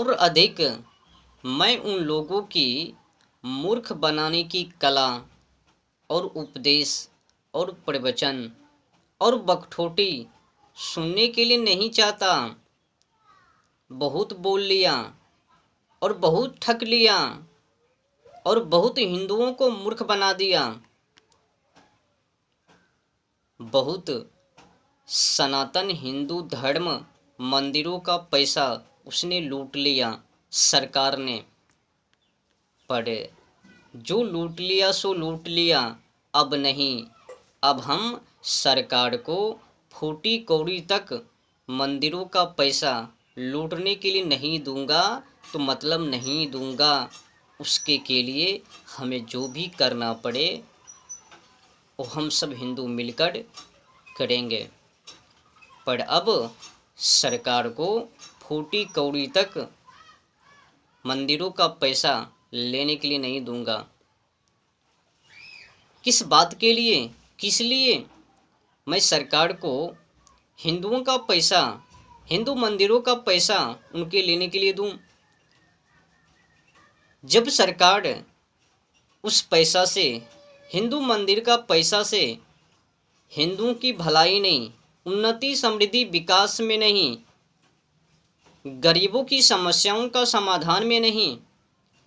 और अधिक मैं उन लोगों की मूर्ख बनाने की कला और उपदेश और प्रवचन और बकठोटी सुनने के लिए नहीं चाहता। बहुत बोल लिया और बहुत ठग लिया और बहुत हिंदुओं को मूर्ख बना दिया। बहुत सनातन हिंदू धर्म मंदिरों का पैसा उसने लूट लिया सरकार ने। पर जो लूट लिया सो लूट लिया, अब नहीं। अब हम सरकार को फूटी कौड़ी तक मंदिरों का पैसा लूटने के लिए नहीं दूंगा, तो मतलब नहीं दूंगा। उसके के लिए हमें जो भी करना पड़े वो हम सब हिंदू मिलकर करेंगे। पर अब सरकार को फूटी कौड़ी तक मंदिरों का पैसा लेने के लिए नहीं दूंगा। किस बात के लिए, किस लिए मैं सरकार को हिंदुओं का पैसा, हिंदू मंदिरों का पैसा उनके लेने के लिए दूं? जब सरकार उस पैसा से, हिंदू मंदिर का पैसा से हिंदुओं की भलाई नहीं, उन्नति समृद्धि विकास में नहीं, गरीबों की समस्याओं का समाधान में नहीं,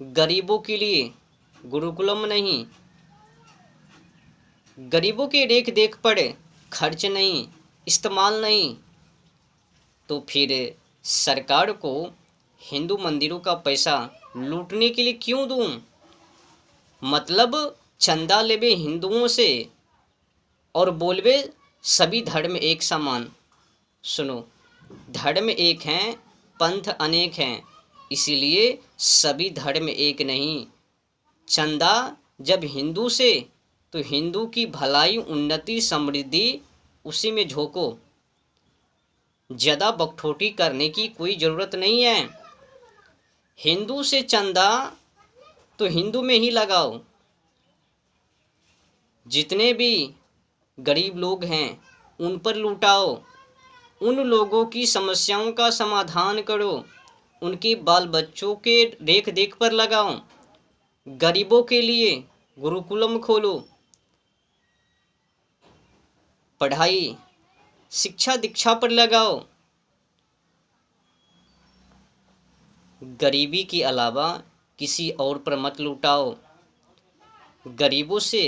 गरीबों के लिए गुरुकुलम नहीं, गरीबों के देख देख पर खर्च नहीं, इस्तेमाल नहीं, तो फिर सरकार को हिंदू मंदिरों का पैसा लूटने के लिए क्यों दूं? मतलब चंदा लेबे हिंदुओं से और बोलबे सभी धर्म एक समान। सुनो, धर्म एक हैं, पंथ अनेक हैं, इसीलिए सभी धर्म एक नहीं। चंदा जब हिंदू से, तो हिंदू की भलाई उन्नति समृद्धि उसी में झोंको। ज़्यादा बकठोटी करने की कोई ज़रूरत नहीं है। हिंदू से चंदा तो हिंदू में ही लगाओ। जितने भी गरीब लोग हैं उन पर लुटाओ, उन लोगों की समस्याओं का समाधान करो, उनके बाल बच्चों के देख देख पर लगाओ, गरीबों के लिए गुरुकुलम खोलो, पढ़ाई शिक्षा दीक्षा पर लगाओ। गरीबी के अलावा किसी और पर मत लुटाओ। गरीबों से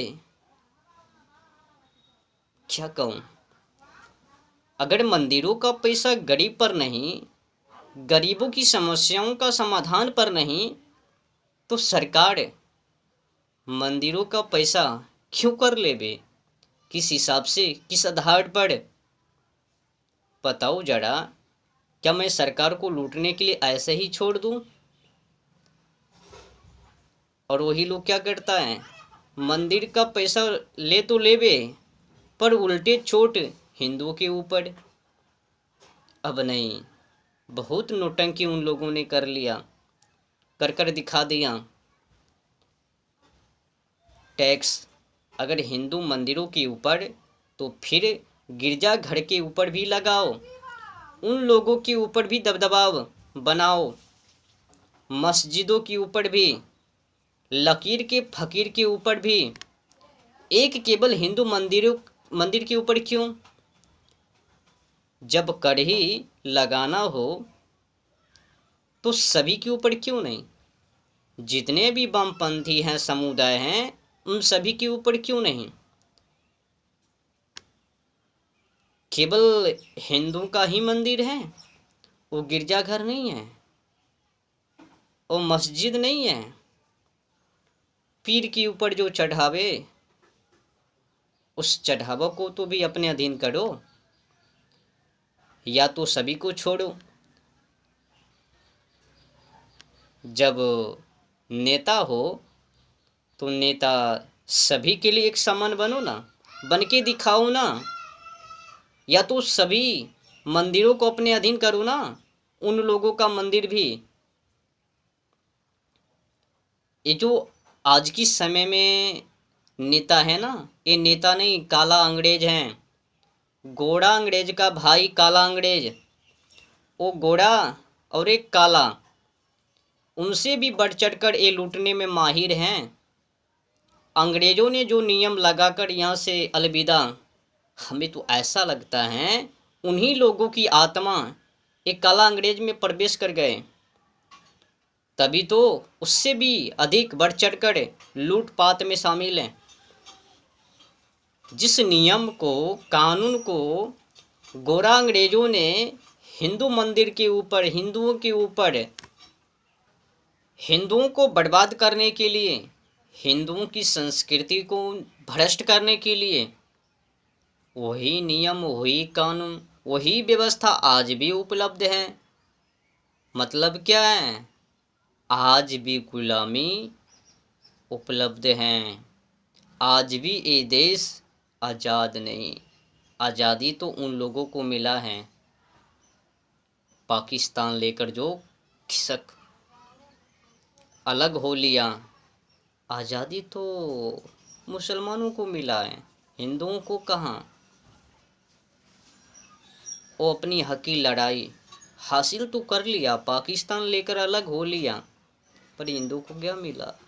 क्या कहूँ, अगर मंदिरों का पैसा गरीब पर नहीं, गरीबों की समस्याओं का समाधान पर नहीं, तो सरकार मंदिरों का पैसा क्यों कर लेबे? किस हिसाब से, किस आधार पर? बताओ जरा, क्या मैं सरकार को लूटने के लिए ऐसे ही छोड़ दूं? और वही लोग क्या करता है, मंदिर का पैसा ले तो लेबे, पर उल्टे चोट हिंदुओं के ऊपर। अब नहीं, बहुत नोटंकी उन लोगों ने कर लिया, कर कर दिखा दिया। टैक्स अगर हिंदू मंदिरों के ऊपर, तो फिर गिरजाघर के ऊपर भी लगाओ, उन लोगों के ऊपर भी दबदबाव बनाओ, मस्जिदों के ऊपर भी, लकीर के फकीर के ऊपर भी। एक केवल हिंदू मंदिर के ऊपर क्यों? जब कड़ही लगाना हो तो सभी के ऊपर क्यों नहीं? जितने भी वामपंथी हैं, समुदाय हैं, उन सभी के ऊपर क्यों नहीं? केवल हिंदू का ही मंदिर है, वो गिरजाघर नहीं है, वो मस्जिद नहीं है। पीर के ऊपर जो चढ़ावे, उस चढ़ावा को तो भी अपने अधीन करो, या तो सभी को छोड़ो। जब नेता हो तो नेता सभी के लिए एक समान बनो ना, बन के दिखाओ ना। या तो सभी मंदिरों को अपने अधीन करो ना, उन लोगों का मंदिर भी। ये जो आज की समय में नेता है ना, ये नेता नहीं, काला अंग्रेज हैं। गोरा अंग्रेज का भाई काला अंग्रेज, वो गोरा और एक काला, उनसे भी बढ़ चढ़कर ये लूटने में माहिर हैं। अंग्रेजों ने जो नियम लगाकर यहाँ से अलविदा, हमें तो ऐसा लगता है उन्हीं लोगों की आत्मा एक काला अंग्रेज में प्रवेश कर गए, तभी तो उससे भी अधिक बढ़ चढ़कर लूटपाट में शामिल हैं। जिस नियम को, कानून को गोरा अंग्रेजों ने हिंदू मंदिर के ऊपर, हिंदुओं के ऊपर, हिंदुओं को बर्बाद करने के लिए, हिंदुओं की संस्कृति को भ्रष्ट करने के लिए, वही नियम, वही कानून, वही व्यवस्था आज भी उपलब्ध है। मतलब क्या है? आज भी गुलामी उपलब्ध है, आज भी ये देश आज़ाद नहीं। आज़ादी तो उन लोगों को मिला है पाकिस्तान लेकर जो खिसक अलग हो लिया। आज़ादी तो मुसलमानों को मिला है, हिंदुओं को कहाँ। वो अपनी हक की लड़ाई हासिल तो कर लिया, पाकिस्तान लेकर अलग हो लिया, पर हिंदू को क्या मिला?